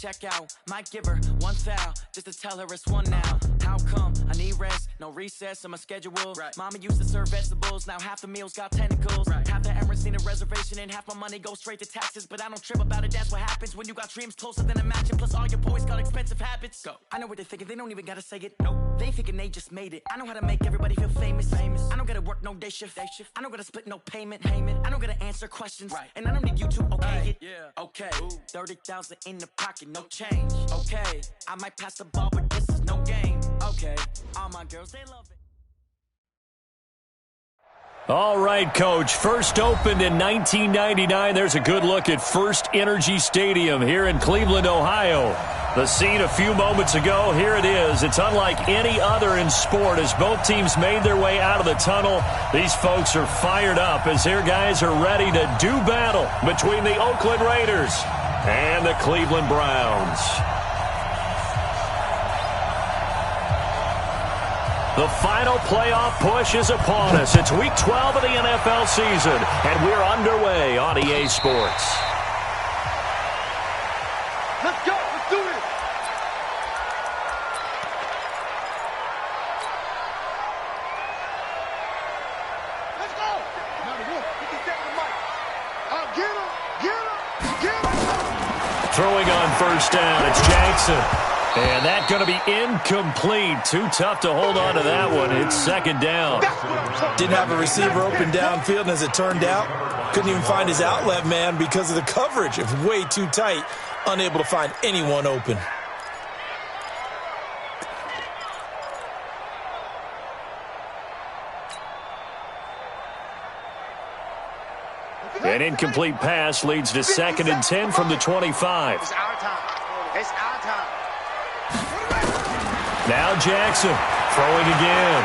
check out. Might give her one foul just to tell her it's one now. How come I need rest? No recess on my schedule. Right. Mama used to serve vegetables. Now half the meals got tentacles. Right. Half the Emirates need a reservation and half my money goes straight to taxes. But I don't trip about it. That's what happens when you got dreams closer than a mansion. Plus all your boys got expensive habits. Go. I know what they're thinking. They don't even gotta say it. Nope. They thinking they just made it. I know how to make everybody feel famous. I don't gotta work no day shift. I don't gotta split no payment. I don't gotta answer questions. Right. And I don't need you to okay it. Yeah. Okay. 30,000 in the pocket, no change. Okay. I might pass the ball, but this is no game. Okay. All my girls, they love it. All right, Coach. First opened in 1999. There's a good look at First Energy Stadium here in Cleveland, Ohio. The scene a few moments ago, here it is. It's unlike any other in sport as both teams made their way out of the tunnel. These folks are fired up as their guys are ready to do battle between the Oakland Raiders and the Cleveland Browns. The final playoff push is upon us. It's Week 12 of the NFL season, and we're underway on EA Sports. Let's go. Let's do this. Let's go. Now the wolf. He can get the mic. Get him. Get him. Get him. Throwing on first down, it's Jackson. And that's going to be incomplete. Too tough to hold on to that one. It's second down. Didn't have a receiver open downfield, and as it turned out, couldn't even find his outlet man because of the coverage. It was way too tight, unable to find anyone open. An incomplete pass leads to second and 10 from the 25. It's our time. It's our time. Now Jackson throwing again.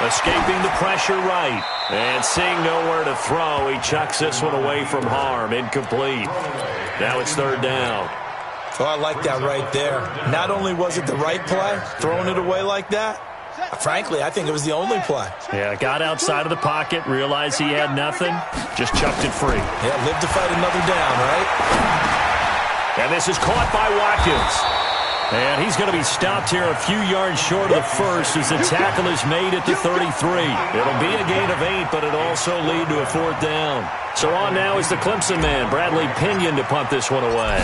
Escaping the pressure right. And seeing nowhere to throw, he chucks this one away from harm. Incomplete. Now it's third down. Oh, I like that right there. Not only was it the right play, throwing it away like that, frankly, I think it was the only play. Yeah, got outside of the pocket, realized he had nothing, just chucked it free. Yeah, live to fight another down, right? And this is caught by Watkins. And he's going to be stopped here a few yards short of the first as the tackle is made at the 33. It'll be a gain of 8, but it'll also lead to a fourth down. So on now is the Clemson man, Bradley Pinion, to punt this one away.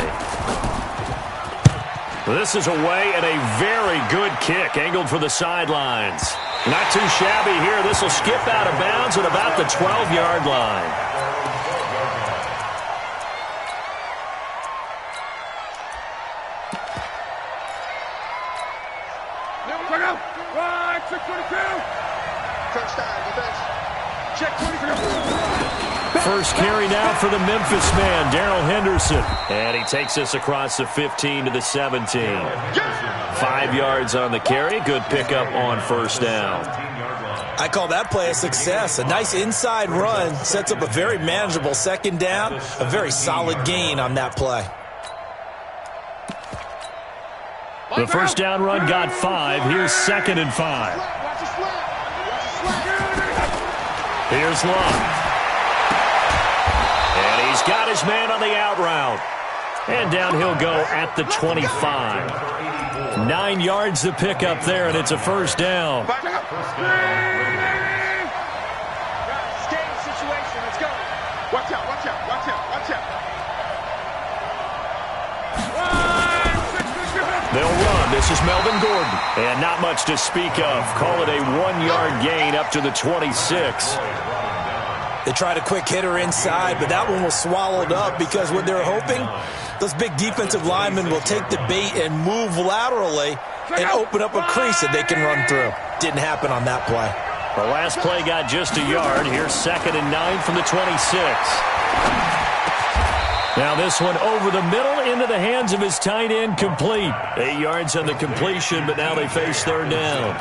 This is away and a very good kick, angled for the sidelines. Not too shabby here. This will skip out of bounds at about the 12-yard line. First carry now for the Memphis man, Darrell Henderson. And he takes us across the 15 to the 17. 5 yards on the carry. Good pickup on first down. I call that play a success. A nice inside run sets up a very manageable second down. A very solid gain on that play. The first down run got 5. Here's second and 5. Here's Love. And he's got his man on the out route. And down he'll go at the 25. 9 yards to pick up there, and it's a first down. Escape situation. Let's go. Watch out, watch out, watch out, watch out. They'll run. This is Melvin Gordon. And not much to speak of. Call it a 1-yard gain up to the 26. They tried a quick hitter inside, but that one was swallowed up because what they're hoping, those big defensive linemen will take the bait and move laterally and open up a crease that they can run through. Didn't happen on that play. The last play got just a yard. Here's second and 9 from the 26. Now this one over the middle into the hands of his tight end, complete. 8 yards on the completion, but now they face third down.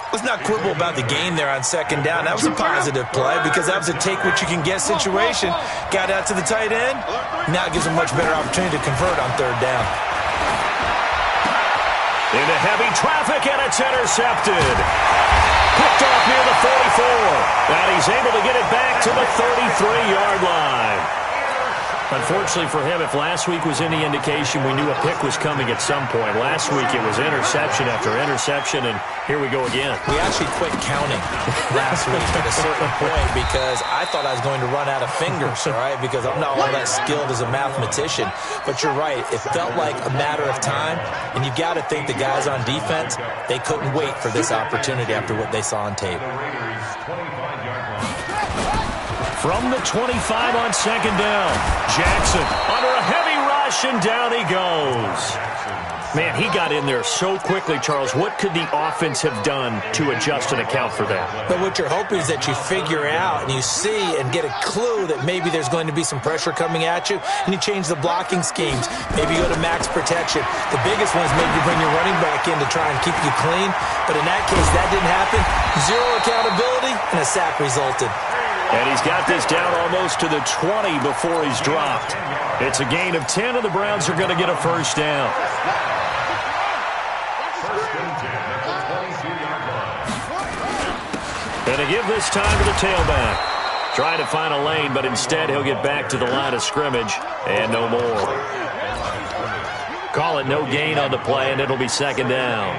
Let's not quibble about the gain there on second down. That was a positive play because that was a take-what-you-can-get situation. Got out to the tight end. Now it gives them much better opportunity to convert on third down. Into heavy traffic, and it's intercepted. Picked off near the 44. And he's able to get it back to the 33-yard line. Unfortunately for him, if last week was any indication, we knew a pick was coming at some point. Last week it was interception after interception, and here we go again. We actually quit counting last week at a certain point because I thought I was going to run out of fingers, all right, because I'm not all that skilled as a mathematician. But you're right. It felt like a matter of time, and you got to think the guys on defense, they couldn't wait for this opportunity after what they saw on tape. From the 25 on second down, Jackson under a heavy rush, and down he goes. Man, he got in there so quickly, Charles. What could the offense have done to adjust and account for that? But what you're hoping is that you figure out and you see and get a clue that maybe there's going to be some pressure coming at you, and you change the blocking schemes. Maybe you go to max protection. The biggest one is maybe you bring your running back in to try and keep you clean. But in that case, that didn't happen. Zero accountability, and a sack resulted. And he's got this down almost to the 20 before he's dropped. It's a gain of 10, and the Browns are going to get a first down. And to give this time to the tailback. Trying to find a lane, but instead he'll get back to the line of scrimmage, and no more. Call it no gain on the play, and it'll be second down.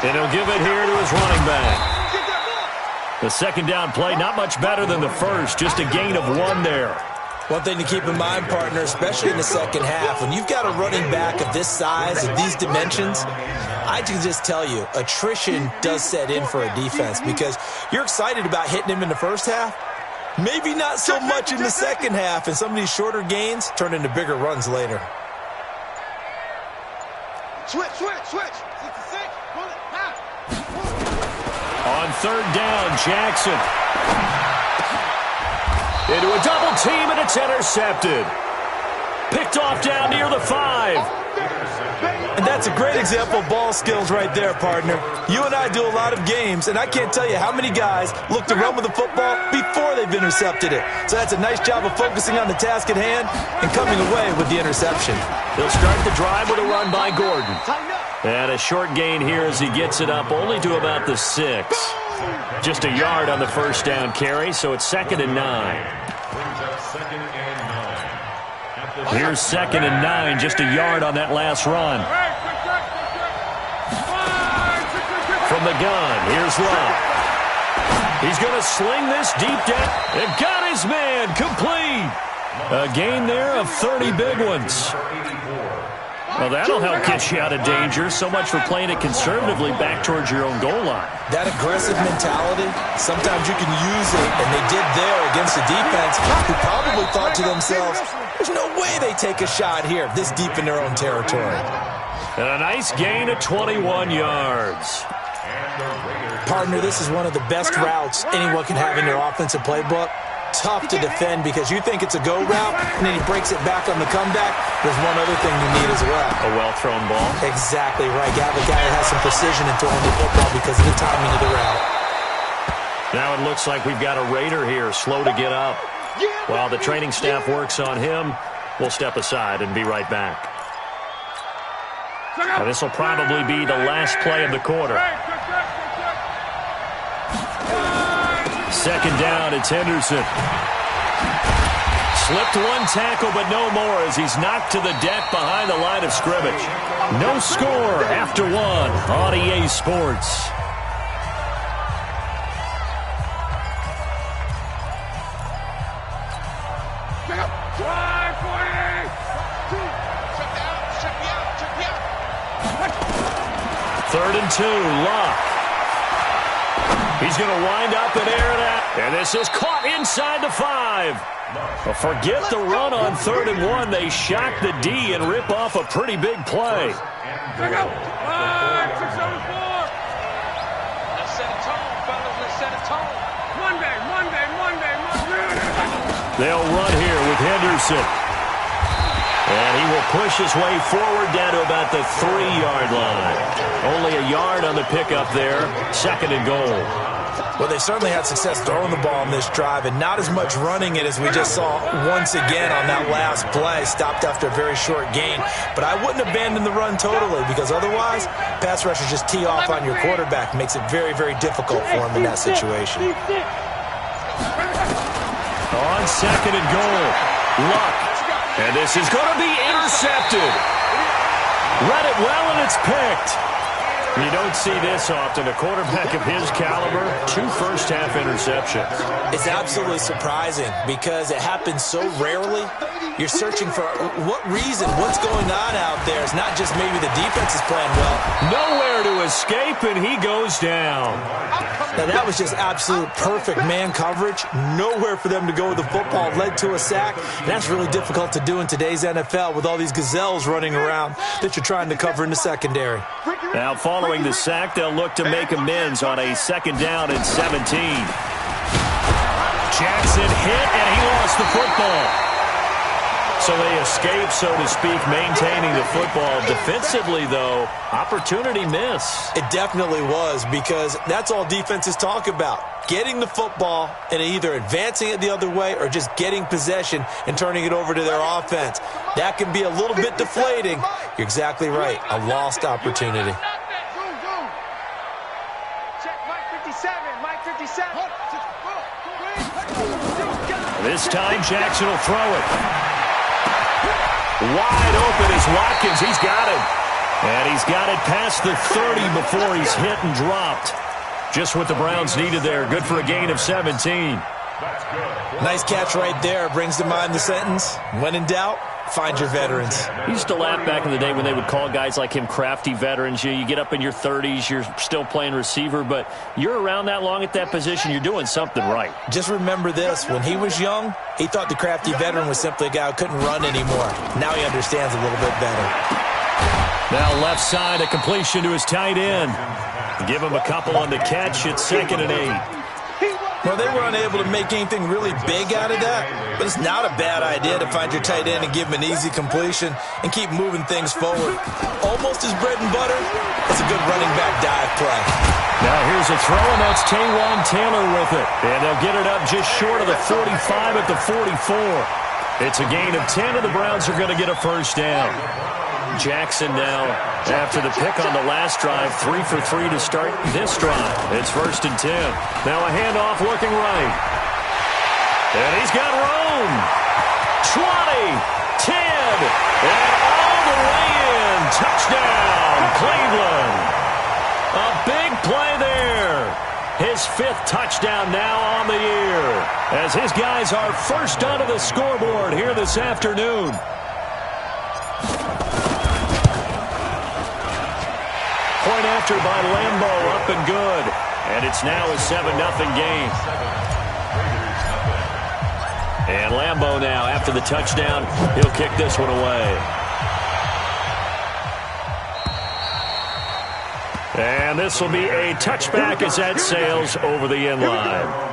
And he'll give it here to his running back. The second down play, not much better than the first, just a gain of 1 there. One thing to keep in mind, partner, especially in the second half, when you've got a running back of this size, of these dimensions, I can just tell you, attrition does set in for a defense because you're excited about hitting him in the first half. Maybe not so much in the second half, and some of these shorter gains turn into bigger runs later. Switch. On third down, Jackson. Into a double team, and it's intercepted. Picked off down near the 5. And that's a great example of ball skills right there, partner. You and I do a lot of games, and I can't tell you how many guys look to run with the football before they've intercepted it. So that's a nice job of focusing on the task at hand and coming away with the interception. He'll start the drive with a run by Gordon. And a short gain here as he gets it up only to about the 6. Just a yard on the first down carry, so it's 2nd and 9. Here's 2nd and 9, just a yard on that last run. From the gun, here's Love. He's going to sling this deep down and got his man complete. A gain there of 30 big ones. Well, that'll help get you out of danger. So much for playing it conservatively back towards your own goal line. That aggressive mentality, sometimes you can use it, and they did there against a defense who probably thought to themselves, there's no way they take a shot here this deep in their own territory. And a nice gain of 21 yards. Partner, this is one of the best routes anyone can have in their offensive playbook. Tough to defend because you think it's a go route, and then he breaks it back on the comeback. There's one other thing you need as well. A well-thrown ball. Exactly right. You have a guy that has some precision in throwing the football because of the timing of the route. Now it looks like we've got a Raider here, slow to get up. While the training staff works on him, we'll step aside and be right back. Now, this will probably be the last play of the quarter. Second down, it's Henderson. Slipped one tackle, but no more as he's knocked to the deck behind the line of scrimmage. No score after 1 on EA Sports. Third and 2, Locke. He's going to wind up and air it out. And this is caught inside the 5. Well, forget the run on 3rd and 1. They shock the D and rip off a pretty big play. Check out. 5, 6, 7, 4. Let's set a tone, fellas. Let's set a tone. Monday. They'll run here with Henderson. And he will push his way forward down to about the 3-yard line. Only a yard on the pickup there. 2nd and goal. Well, they certainly had success throwing the ball on this drive and not as much running it as we just saw once again on that last play. Stopped after a very short gain. But I wouldn't abandon the run totally because otherwise, pass rushers just tee off on your quarterback. Makes it very, very difficult for him in that situation. On second and goal. Luck. And this is going to be intercepted. Read it well, and it's picked. You don't see this often. A quarterback of his caliber, 2 first-half interceptions. It's absolutely surprising because it happens so rarely. You're searching for what reason, what's going on out there. It's not just maybe the defense is playing well. Nowhere to escape, and he goes down. Now, that was just absolute perfect man coverage. Nowhere for them to go with the football. Led to a sack. And that's really difficult to do in today's NFL with all these gazelles running around that you're trying to cover in the secondary. Now, following the sack, they'll look to make amends on a 2nd down and 17. Jackson hit, and he lost the football. So they escape, so to speak, maintaining the football. Defensively, though, opportunity miss. It definitely was, because that's all defenses talk about. Getting the football and either advancing it the other way or just getting possession and turning it over to their offense. That can be a little bit deflating. You're exactly right. A lost opportunity. This time, Jackson will throw it. Wide open is Watkins. He's got it. And he's got it past the 30 before he's hit and dropped. Just what the Browns needed there. Good for a gain of 17. Nice catch right there. Brings to mind the sentence, when in doubt, find your veterans. He used to laugh back in the day when they would call guys like him crafty veterans. You get up in your 30s, you're still playing receiver, but you're around that long at that position, you're doing something right. Just remember this. When he was young, he thought the crafty veteran was simply a guy who couldn't run anymore. Now he understands a little bit better. Now left side, a completion to his tight end. Give him a couple on the catch. It's 2nd and 8. Well, they were unable to make anything really big out of that, but it's not a bad idea to find your tight end and give him an easy completion and keep moving things forward. Almost his bread and butter. It's a good running back dive play. Now here's a throw, and that's Taywan Taylor with it. And they'll get it up just short of the 45 at the 44. It's a gain of 10, and the Browns are going to get a first down. Jackson now, after the pick on the last drive, 3 for 3 to start this drive. It's 1st and 10. Now a handoff looking right. And he's got room. 20, 10, and all the way in. Touchdown, Cleveland. A big play there. His 5th touchdown now on the year, as his guys are first onto the scoreboard here this afternoon. Point after by Lambeau, up and good. And it's now a 7-0 game. And Lambeau now, after the touchdown, he'll kick this one away. And this will be a touchback as that sails over the end line.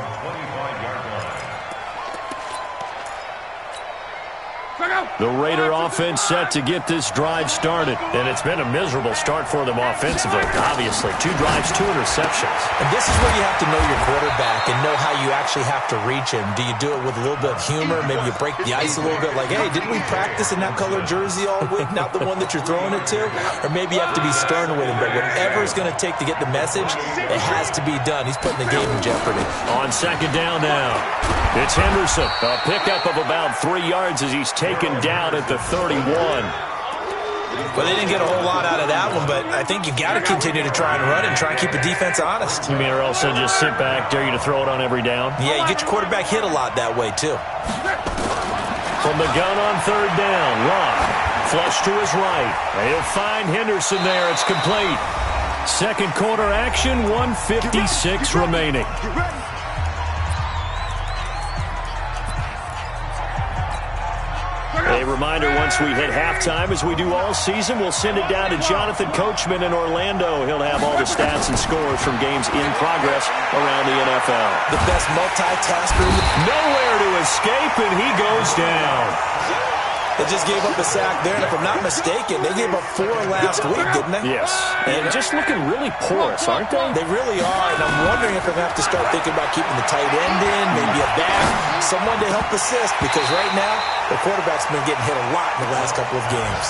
The Raider offense set to get this drive started. And it's been a miserable start for them offensively, obviously. 2 drives, 2 interceptions. And this is where you have to know your quarterback and know how you actually have to reach him. Do you do it with a little bit of humor? Maybe you break the ice a little bit, like, hey, didn't we practice in that colored jersey all week? Not the one that you're throwing it to? Or maybe you have to be stern with him. But whatever it's going to take to get the message, it has to be done. He's putting the game in jeopardy. On 2nd down now, it's Henderson. A pickup of about 3 yards as he's taken down at the 31. Well, they didn't get a whole lot out of that one, but I think you got to continue to try and run and try and keep the defense honest. You mean, or else they'll just sit back, dare you to throw it on every down? Yeah, you get your quarterback hit a lot that way, too. From the gun on 3rd down, Locke, flush to his right. He'll find Henderson there. It's complete. 2nd quarter action, 1:56 remaining. A reminder, once we hit halftime, as we do all season, we'll send it down to Jonathan Coachman in Orlando. He'll have all the stats and scores from games in progress around the NFL. The best multitasker. Nowhere to escape, and he goes down. They just gave up a sack there, and if I'm not mistaken, they gave up 4 last week, didn't they? Yes, and just looking really porous, aren't they? They really are, and I'm wondering if I'm going to have to start thinking about keeping the tight end in, maybe a back, someone to help assist, because right now, the quarterback's been getting hit a lot in the last couple of games.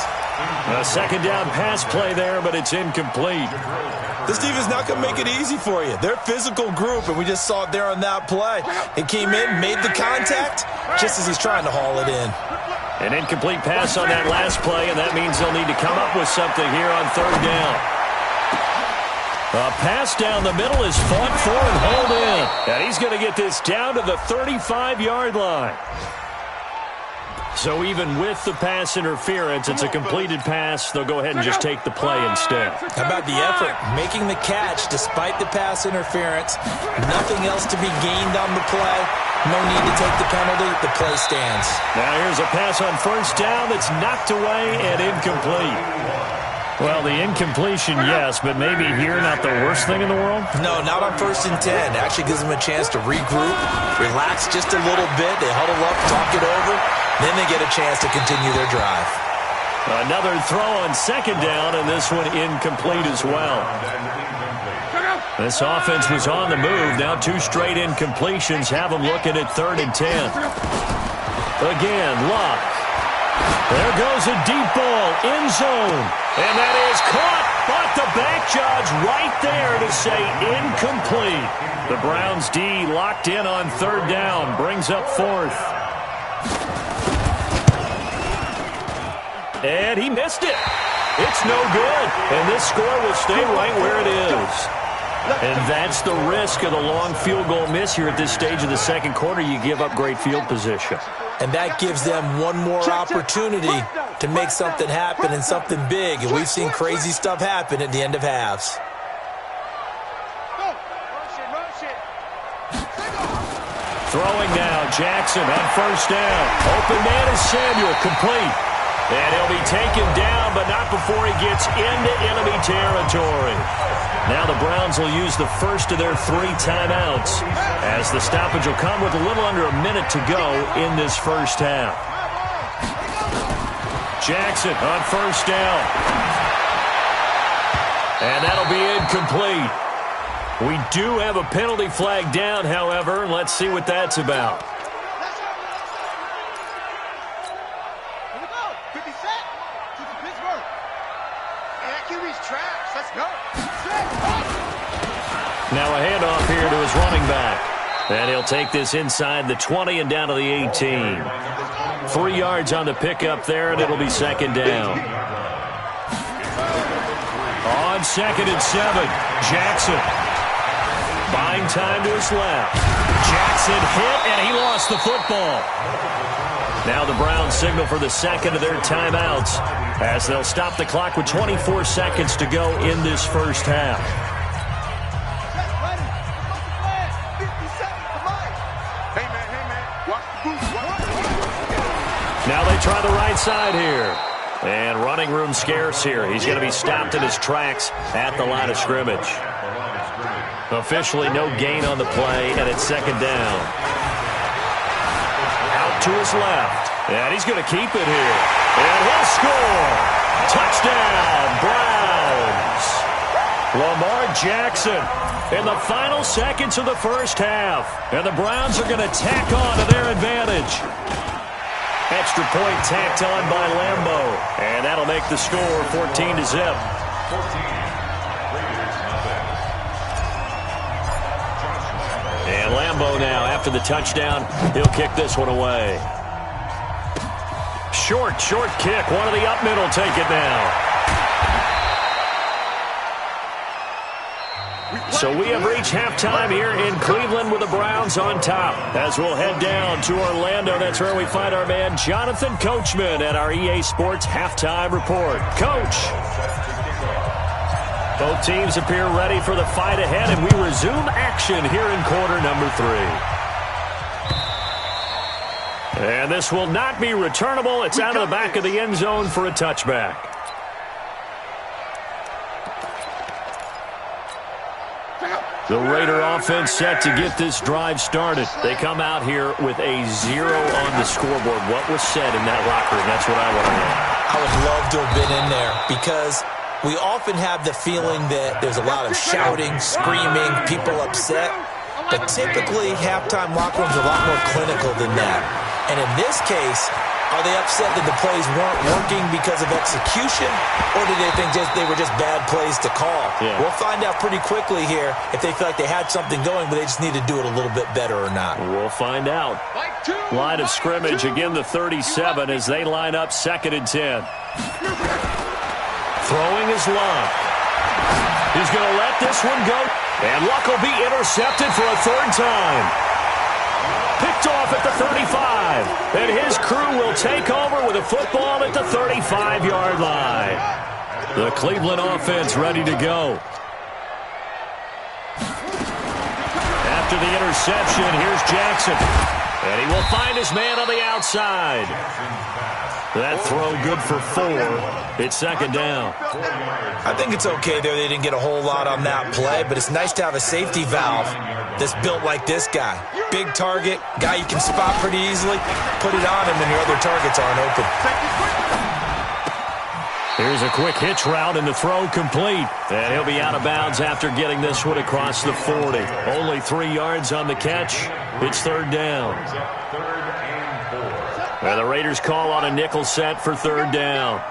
A second down pass play there, but it's incomplete. This defense is not going to make it easy for you. They're a physical group, and we just saw it there on that play. It came in, made the contact, just as he's trying to haul it in. An incomplete pass on that last play, and that means they'll need to come up with something here on third down. A pass down the middle is fought for and hauled in. And he's going to get this down to the 35-yard line. So even with the pass interference, it's a completed pass. They'll go ahead and just take the play instead. How about the effort? Making the catch despite the pass interference. Nothing else to be gained on the play. No need to take the penalty. The play stands. Now here's a pass on first down that's knocked away and incomplete. Well, the incompletion, yes, but maybe here not the worst thing in the world? No, not on 1st and 10. Actually gives them a chance to regroup, relax just a little bit. They huddle up, talk it over. Then they get a chance to continue their drive. Another throw on second down, and this one incomplete as well. This offense was on the move. Now 2 straight incompletions have them looking at 3rd and 10. Again, Luck. There goes a deep ball, end zone. And that is caught, but the back judge right there to say incomplete. The Browns D locked in on 3rd down, brings up 4th. And he missed it. It's no good. And this score will stay right where it is. And that's the risk of the long field goal miss here at this stage of the second quarter. You give up great field position. And that gives them one more opportunity to make something happen and something big. And we've seen crazy stuff happen at the end of halves. Throwing now, Jackson on first down. Open man is Samuel, complete. And he'll be taken down, but not before he gets into enemy territory. Now the Browns will use the first of their 3 timeouts, as the stoppage will come with a little under a minute to go in this first half. Jackson on first down. And that'll be incomplete. We do have a penalty flag down, however, and let's see what that's about. Now a handoff here to his running back. And he'll take this inside the 20 and down to the 18. 3 yards on the pickup there, and it'll be second down. On 2nd and 7, Jackson. Buying time to his left. Jackson hit, and he lost the football. Now the Browns signal for the second of their timeouts, as they'll stop the clock with 24 seconds to go in this first half. Now they try the right side here. And running room scarce here. He's going to be stopped in his tracks at the line of scrimmage. Officially no gain on the play, and it's second down. Out to his left. And he's going to keep it here. And he'll score. Touchdown, Browns. Lamar Jackson in the final seconds of the first half. And the Browns are going to tack on to their advantage. Extra point tacked on by Lambeau. And that'll make the score 14-0. And Lambeau now, after the touchdown, he'll kick this one away. Short kick. One of the up middle take it now. So we have reached halftime here in Cleveland with the Browns on top. As we'll head down to Orlando, that's where we find our man Jonathan Coachman at our EA Sports Halftime Report. Coach. Both teams appear ready for the fight ahead, and we resume action here in quarter number 3. And this will not be returnable. It's out of the back of the end zone for a touchback. The Raider offense set to get this drive started. They come out here with a 0 on the scoreboard. What was said in that locker room? That's what I want to know. I would love to have been in there, because we often have the feeling that there's a lot of shouting, screaming, people upset. But typically, halftime locker rooms are a lot more clinical than that. And in this case, Are they upset that the plays weren't working because of execution, or do they think they were just bad plays to call? Yeah. We'll find out pretty quickly here if they feel like they had something going, but they just need to do it a little bit better or not. We'll find out. Line of scrimmage, again the 37 as they line up 2nd and 10. Throwing is Luck. He's going to let this one go. And Luck will be intercepted for a 3rd time. Picked off at the 35. And his crew will take over with a football at the 35-yard line. The Cleveland offense ready to go. After the interception, here's Jackson. And he will find his man on the outside. That throw good for 4. It's 2nd down. I think it's okay there. They didn't get a whole lot on that play, but it's nice to have a safety valve that's built like this guy. Big target, guy you can spot pretty easily. Put it on him when your other targets aren't open. Here's a quick hitch route and the throw complete. And he'll be out of bounds after getting this one across the 40. Only 3 yards on the catch. It's 3rd down. And the Raiders call on a nickel set for 3rd down.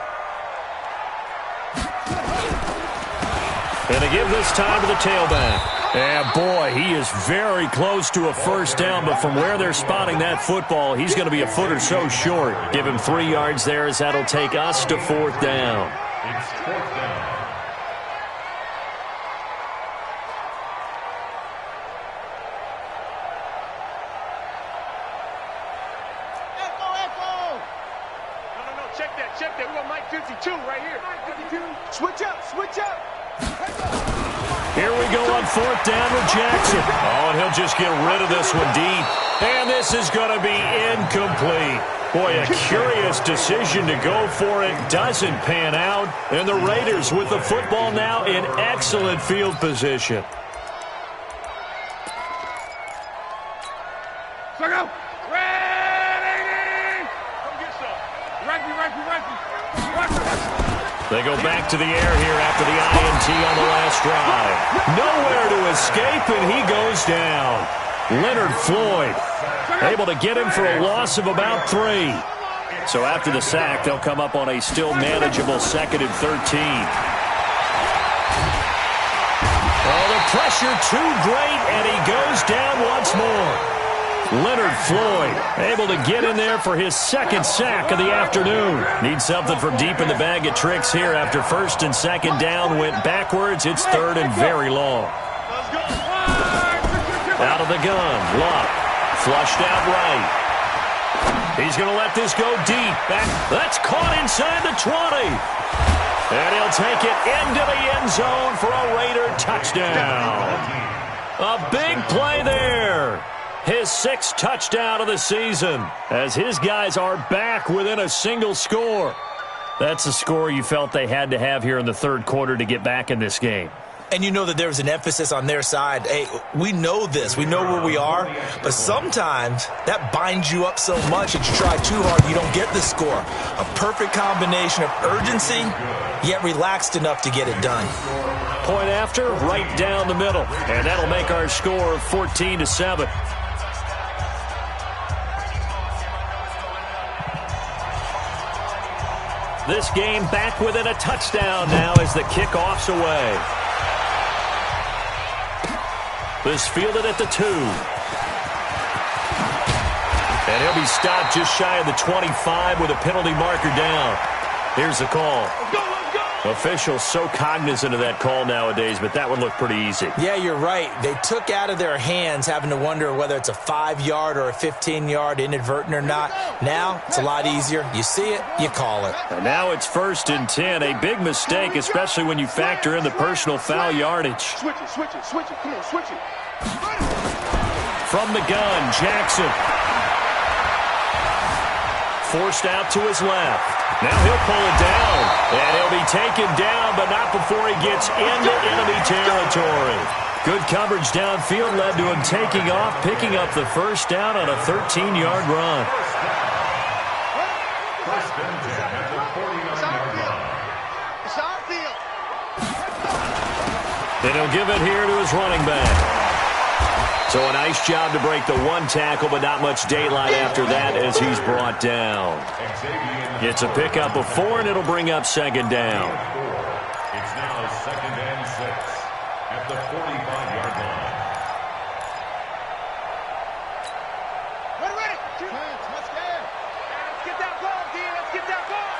And they give this time to the tailback. And boy, he is very close to a 1st down, but from where they're spotting that football, he's going to be a foot or so short. Give him 3 yards there as that'll take us to 4th down. It's 4th down. Check that. We got Mike 52 right here. Mike 52. Switch up. Here we go on 4th down with Jackson. Oh, and he'll just get rid of this one deep. And this is going to be incomplete. Boy, a curious decision to go for it. Doesn't pan out. And the Raiders with the football now in excellent field position. Go. Ready. Come get some. Rugby. They go back to the air here after the INT on the last drive. Nowhere to escape, and he goes down. Leonard Floyd able to get him for a loss of about 3. So after the sack, they'll come up on a still manageable 2nd and 13. Oh, the pressure too great, and he goes down once more. Leonard Floyd able to get in there for his 2nd sack of the afternoon. Needs something from deep in the bag of tricks here after 1st and 2nd down went backwards. It's 3rd and very long. Out of the gun, Luck. Flushed out right. He's going to let this go deep. That's caught inside the 20. And he'll take it into the end zone for a Raider touchdown. A big play there. His 6th touchdown of the season as his guys are back within a single score. That's a score you felt they had to have here in the 3rd quarter to get back in this game. And you know that there was an emphasis on their side. Hey, we know this. We know where we are. But sometimes that binds you up so much that you try too hard, you don't get the score. A perfect combination of urgency, yet relaxed enough to get it done. Point after, right down the middle. And that'll make our score 14-7. This game back within a touchdown now as the kickoff's away. This fielded at the 2. And he'll be stopped just shy of the 25 with a penalty marker down. Here's the call. Officials so cognizant of that call nowadays, but that one looked pretty easy. Yeah, you're right. They took out of their hands having to wonder whether it's a 5-yard or a 15-yard inadvertent or not. Now, it's a lot easier. You see it, you call it. And now it's 1st and 10. A big mistake, especially when you factor in the personal foul yardage. Switch it. Come on, switch it. From the gun, Jackson. Forced out to his left. Now he'll pull it down, and he'll be taken down, but not before he gets into enemy territory. Good coverage downfield led to him taking off, picking up the 1st down on a 13-yard run. And he'll give it here to his running back. So a nice job to break the one tackle, but not much daylight after that as he's brought down. It's a pickup of 4, and it'll bring up second down. It's now 2nd and 6 at the 45-yard line. Ready. Let's get that ball, D. Let's get that ball.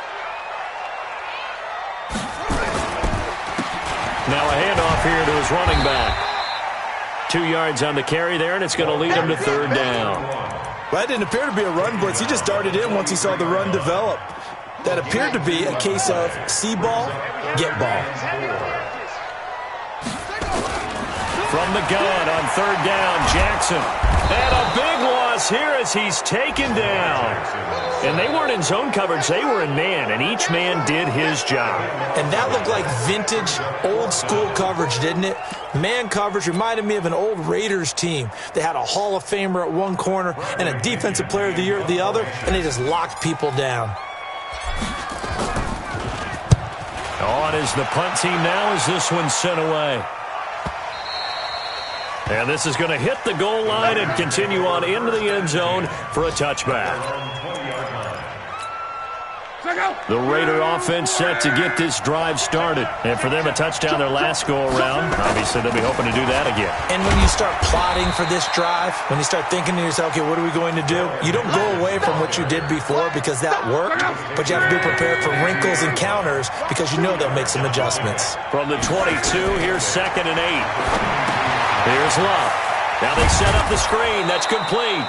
Now a handoff here to his running back. 2 yards on the carry there, and it's going to lead him to third down. Well, that didn't appear to be a run blitz. He just darted in once he saw the run develop. That appeared to be a case of see ball, get ball. From the gun on third down, Jackson. And a big loss here as he's taken down. And they weren't in zone coverage. They were in man, and each man did his job. And that looked like vintage, old-school coverage, didn't it? Man coverage reminded me of an old Raiders team. They had a Hall of Famer at one corner and a Defensive Player of the Year at the other, and they just locked people down. On is the punt team now as this one's sent away. And this is going to hit the goal line and continue on into the end zone for a touchback. The Raider offense set to get this drive started. And for them, a touchdown their last go-around. Obviously, they'll be hoping to do that again. And when you start plotting for this drive, when you start thinking to yourself, okay, what are we going to do? You don't go away from what you did before because that worked, but you have to be prepared for wrinkles and counters because you know they'll make some adjustments. From the 22, here's 2nd and 8. Here's Love. Now they set up the screen. That's complete.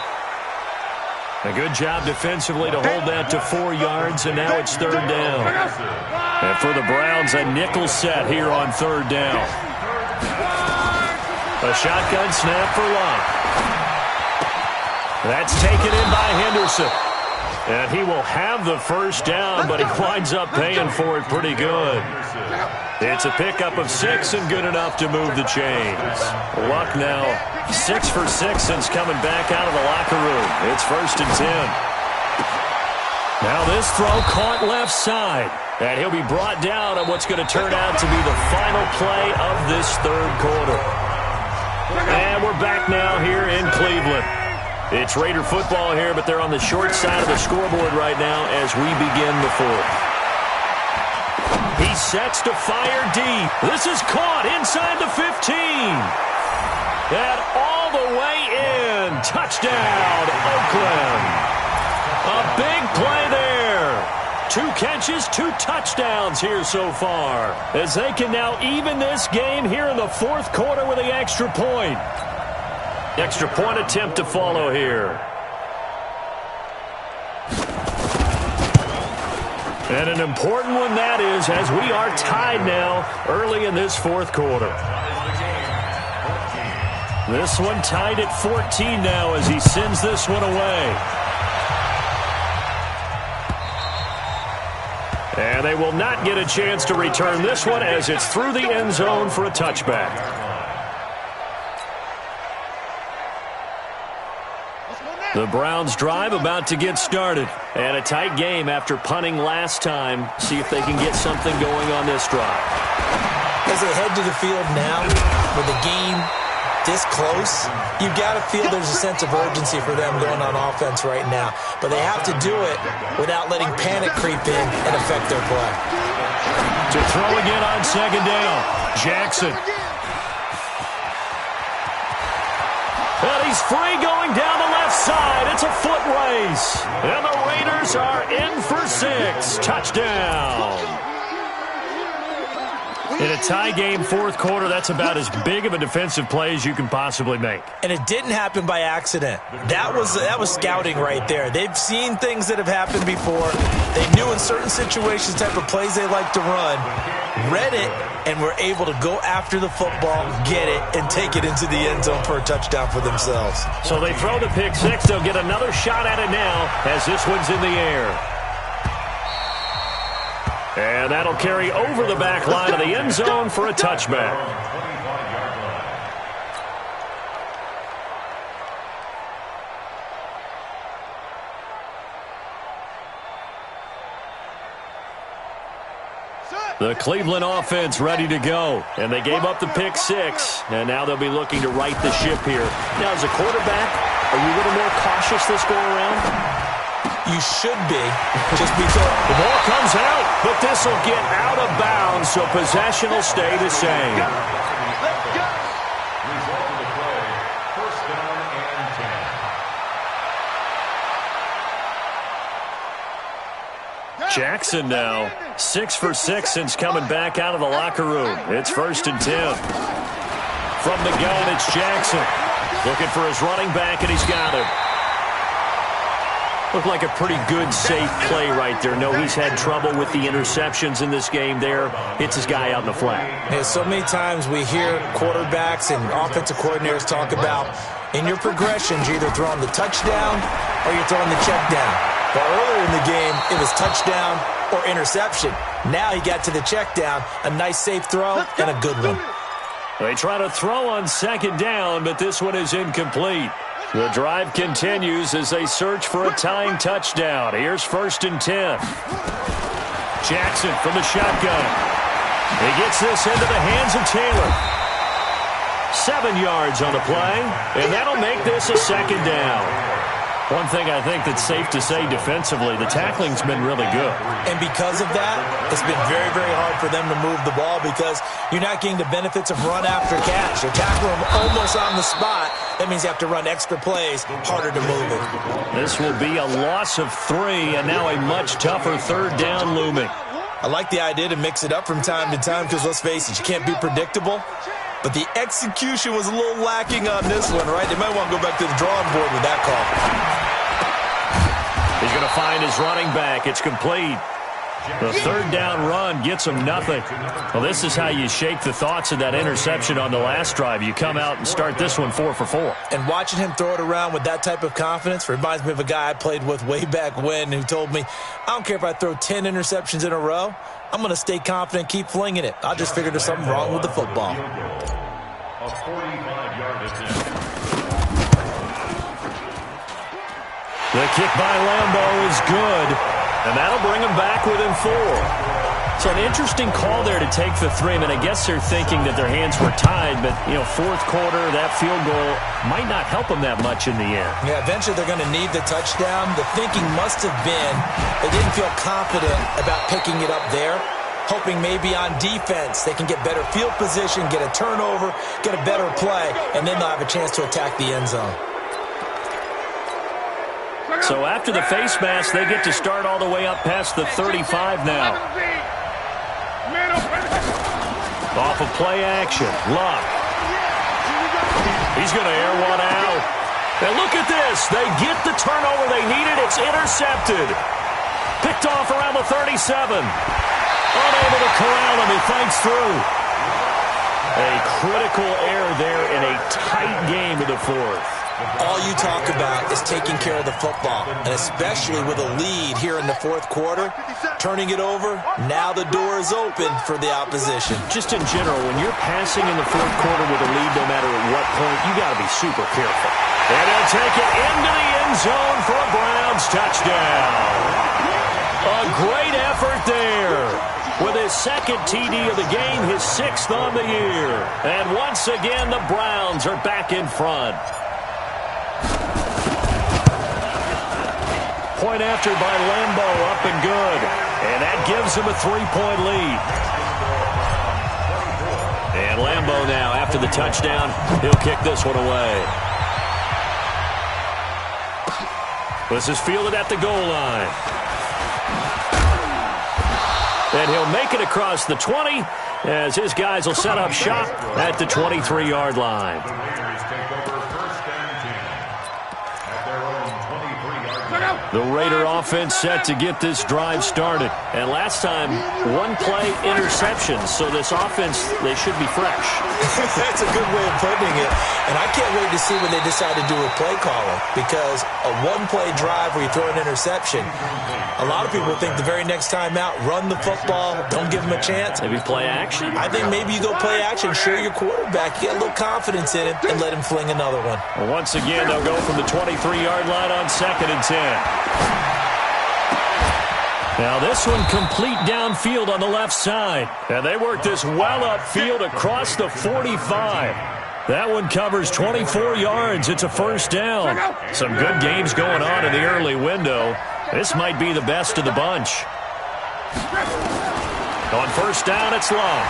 A good job defensively to hold that to 4 yards, and now it's third down. And for the Browns, a nickel set here on third down. A shotgun snap for Love. That's taken in by Henderson. And he will have the first down, but he winds up paying for it pretty good. It's a pickup of 6 and good enough to move the chains. Luck now 6 for 6 since coming back out of the locker room. It's 1st and 10. Now this throw caught left side. And he'll be brought down on what's going to turn out to be the final play of this third quarter. And we're back now here in Cleveland. It's Raider football here, but they're on the short side of the scoreboard right now as we begin the fourth. He sets to fire deep. This is caught inside the 15. And all the way in. Touchdown, Oakland. A big play there. 2 catches, 2 touchdowns here so far, as they can now even this game here in the fourth quarter with the extra point. Extra point attempt to follow here. And an important one that is, as we are tied now early in this fourth quarter. This one tied at 14 now as he sends this one away. And they will not get a chance to return this one as it's through the end zone for a touchback. The Browns drive about to get started. And a tight game after punting last time. See if they can get something going on this drive. As they head to the field now, with the game this close, you've got to feel there's a sense of urgency for them going on offense right now. But they have to do it without letting panic creep in and affect their play. To throw again on second down, Jackson. And he's free going down the left side. It's a foot race. And the Raiders are in for 6. Touchdown. In a tie game fourth quarter, that's about as big of a defensive play as you can possibly make. And it didn't happen by accident. That was scouting right there. They've seen things that have happened before. They knew in certain situations the type of plays they like to run, read it, and were able to go after the football, get it, and take it into the end zone for a touchdown for themselves. So they throw the pick six. They'll get another shot at it now as this one's in the air. And that'll carry over the back line of the end zone for a touchback. The Cleveland offense ready to go. And they gave up the pick 6, and now they'll be looking to right the ship here. Now, as a quarterback, are you a little more cautious this go-around? You should be, just because the ball comes out, but this will get out of bounds, so possession will stay the same. Result of the play, first down and 10. Jackson now, 6 for 6 since coming back out of the locker room. It's 1st and 10. From the gun, it's Jackson. Looking for his running back, and he's got him. Looked like a pretty good, safe play right there. No, he's had trouble with the interceptions in this game there. Hits his guy out in the flat. Yeah, so many times we hear quarterbacks and offensive coordinators talk about in your progressions, you're either throwing the touchdown or you're throwing the check down. But earlier in the game, it was touchdown or interception. Now he got to the check down, a nice safe throw and a good one. They try to throw on 2nd down, but this one is incomplete. The drive continues as they search for a tying touchdown. Here's 1st and 10. Jackson from the shotgun. He gets this into the hands of Taylor. 7 yards on the play, and that'll make this a 2nd down. One thing I think that's safe to say defensively, the tackling's been really good. And because of that, it's been very, very hard for them to move the ball because you're not getting the benefits of run after catch. You're tackling them almost on the spot. That means you have to run extra plays, harder to move it. This will be a loss of 3, and now a much tougher 3rd down looming. I like the idea to mix it up from time to time because, let's face it, you can't be predictable. But the execution was a little lacking on this one, right? They might want to go back to the drawing board with that call. He's going to find his running back. It's complete. The 3rd down run gets him nothing. Well, this is how you shake the thoughts of that interception on the last drive. You come out and start this one 4 for 4. And watching him throw it around with that type of confidence reminds me of a guy I played with way back when who told me, I don't care if I throw 10 interceptions in a row. I'm going to stay confident, keep flinging it. I just figured there's something wrong with the football. A 45-yard attempt. The kick by Lambeau is good, and that'll bring him back within 4. So an interesting call there to take the 3. I mean, I guess they're thinking that their hands were tied, but, 4th quarter, that field goal might not help them that much in the end. Yeah, eventually they're going to need the touchdown. The thinking must have been they didn't feel confident about picking it up there, hoping maybe on defense they can get better field position, get a turnover, get a better play, and then they'll have a chance to attack the end zone. So after the face mask, they get to start all the way up past the 35 now. Off of play action, Luck. He's going to air one out. And look at this. They get the turnover they needed. It's intercepted. Picked off around the 37. Unable to corral him. He fights through. A critical error there in a tight game in the 4th. All you talk about is taking care of the football, and especially with a lead here in the 4th quarter, turning it over, now the door is open for the opposition. Just in general, when you're passing in the 4th quarter with a lead, no matter at what point, you got to be super careful. And he'll take it into the end zone for a Browns touchdown. A great effort there. With his 2nd TD of the game, his 6th on the year. And once again, the Browns are back in front. Point after by Lambeau, up and good. And that gives him a 3-point lead. And Lambeau now, after the touchdown, he'll kick this one away. This is fielded at the goal line. And he'll make it across the 20 as his guys will set up shop at the 23-yard line. The Raider offense set to get this drive started. And last time, 1-play interceptions. So this offense, they should be fresh. That's a good way of putting it. And I can't wait to see when they decide to do a play calling. Because a 1-play drive where you throw an interception, a lot of people think the very next time out, run the football, don't give them a chance. Maybe play action? I think maybe you go play action, show your quarterback, get a little confidence in him, and let him fling another one. Well, once again, they'll go from the 23-yard line on 2nd and 10. Now this one complete downfield on the left side. And they work this well upfield across the 45. That one covers 24 yards. It's a first down. Some good games going on in the early window. This might be the best of the bunch. On first down, it's long.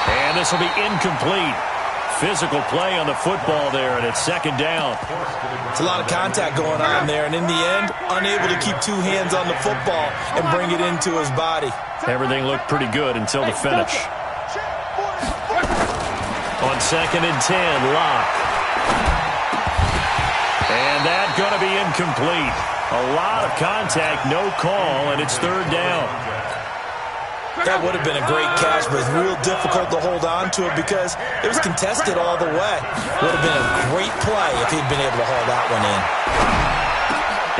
And this will be incomplete. Physical play on the football there, and it's second down. It's a lot of contact going on there, and in the end, unable to keep two hands on the football and bring it into his body. Everything looked pretty good until the finish. On second and 10, Locke. And that's going to be incomplete. A lot of contact, no call, and it's third down. That would have been a great catch, but it's real difficult to hold on to it because it was contested all the way. Would have been a great play if he'd been able to haul that one in.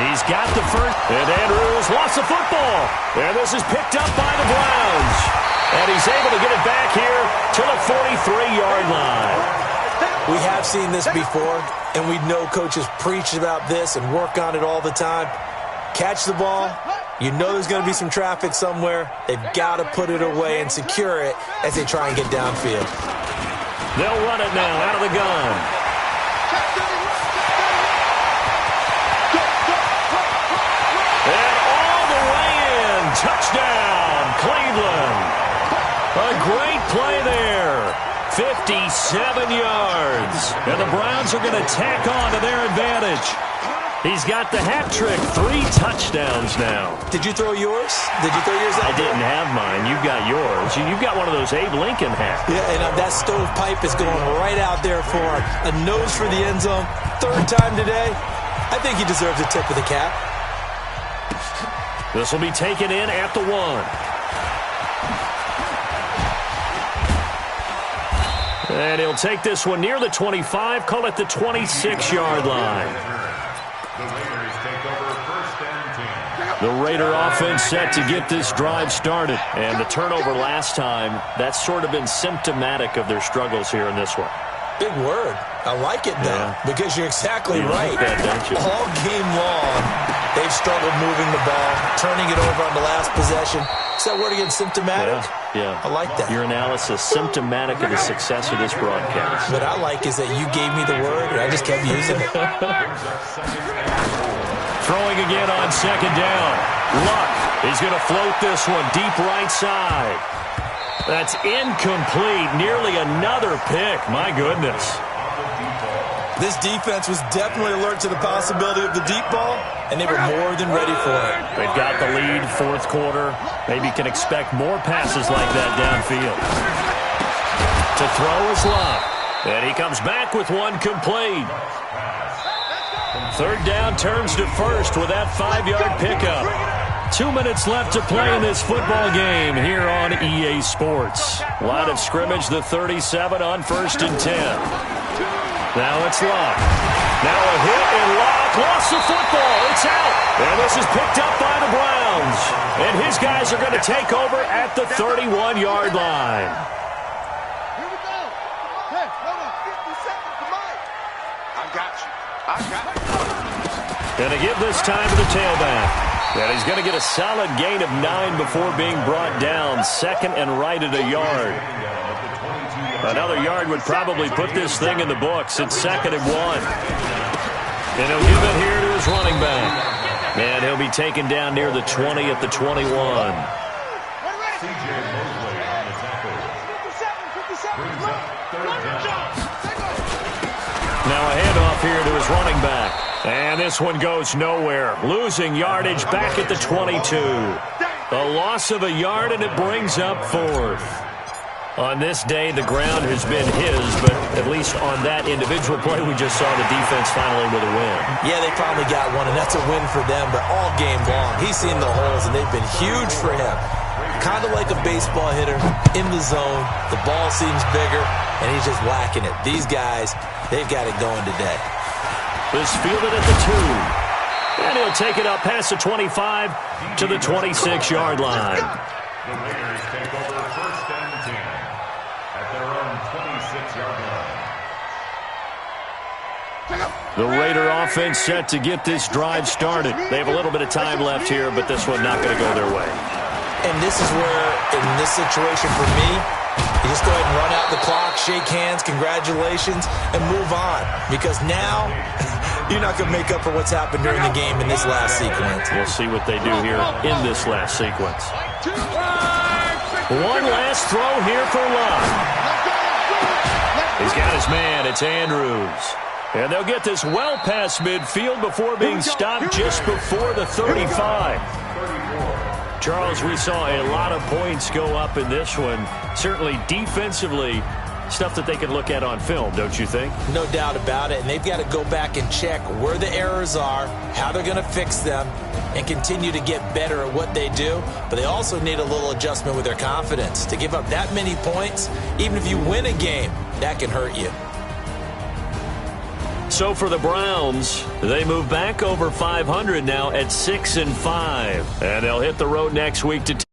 He's got the first, and Andrews lost the football. And this is picked up by the Browns. And he's able to get it back here to the 43-yard line. We have seen this before, and we know coaches preach about this and work on it all the time. Catch the ball. You know there's going to be some traffic somewhere. They've got to put it away and secure it as they try and get downfield. They'll run it now out of the gun. And all the way in. Touchdown, Cleveland. A great play there. 57 yards. And the Browns are going to tack on to their advantage. He's got the hat trick. 3 touchdowns now. Did you throw yours? Did you throw yours out? I didn't have mine. You've got yours. You've got one of those Abe Lincoln hats. Yeah, and that stovepipe is going right out there for him. A nose for the end zone. Third time today. I think he deserves a tip of the cap. This will be taken in at the 1. And he'll take this one near the 25, call it the 26-yard line. The Raider offense set to get this drive started. And the turnover last time, that's sort of been symptomatic of their struggles here in this one. Big word. I like it, though, because you're exactly right. Like that, don't you? All game long, they've struggled moving the ball, turning it over on the last possession. Is that word again, symptomatic? Yeah. I like that. Your analysis, symptomatic of the success of this broadcast. What I like is that you gave me the word, and I just kept using it. Throwing again on second down. Luck is going to float this one deep right side. That's incomplete. Nearly another pick. My goodness. This defense was definitely alert to the possibility of the deep ball, and they were more than ready for it. They've got the lead, fourth quarter. Maybe can expect more passes like that downfield. To throw is Luck. And he comes back with one complete. Third down turns to first with that 5-yard pickup. 2 minutes left to play in this football game here on EA Sports. Line of scrimmage, the 37 on first and 10. Now it's Locke. Now a hit, and Locke lost the football. It's out. And this is picked up by the Browns. And his guys are going to take over at the 31-yard line. Here we go. Hey, hold on. 50 seconds to Mike. I got you. Going to give this time to the tailback. And he's going to get a solid gain of 9 before being brought down. Second and right at a yard. Another yard would probably put this thing in the books. It's second and 1. And he'll give it here to his running back. And he'll be taken down near the 20 at the 21. Now a handoff here to his running back. And this one goes nowhere. Losing yardage back at the 22. A loss of a yard, and it brings up fourth. On this day, the ground has been his, but at least on that individual play, we just saw the defense finally with a win. Yeah, they finally got one, and that's a win for them, but all game long, he's seen the holes, and they've been huge for him. Kind of like a baseball hitter, in the zone, the ball seems bigger, and he's just whacking it. These guys, they've got it going today. This fielded at the 2. And he'll take it up past the 25 to the 26-yard line. The Raiders take over first and 10 at their own 26-yard line. The Raider offense set to get this drive started. They have a little bit of time left here, but this one not going to go their way. And this is where, in this situation for me, you just go ahead and run out the clock, shake hands, congratulations, and move on. Because now, you're not going to make up for what's happened during the game in this last sequence. We'll see what they do here in this last sequence. One last throw here for Love. He's got his man. It's Andrews. And they'll get this well past midfield before being stopped just before the 35. Charles, we saw a lot of points go up in this one. Certainly defensively, stuff that they can look at on film, don't you think? No doubt about it. And they've got to go back and check where the errors are, how they're going to fix them, and continue to get better at what they do. But they also need a little adjustment with their confidence. To give up that many points, even if you win a game, that can hurt you. So for the Browns, they move back over 500 now at 6-5. And they'll hit the road next week to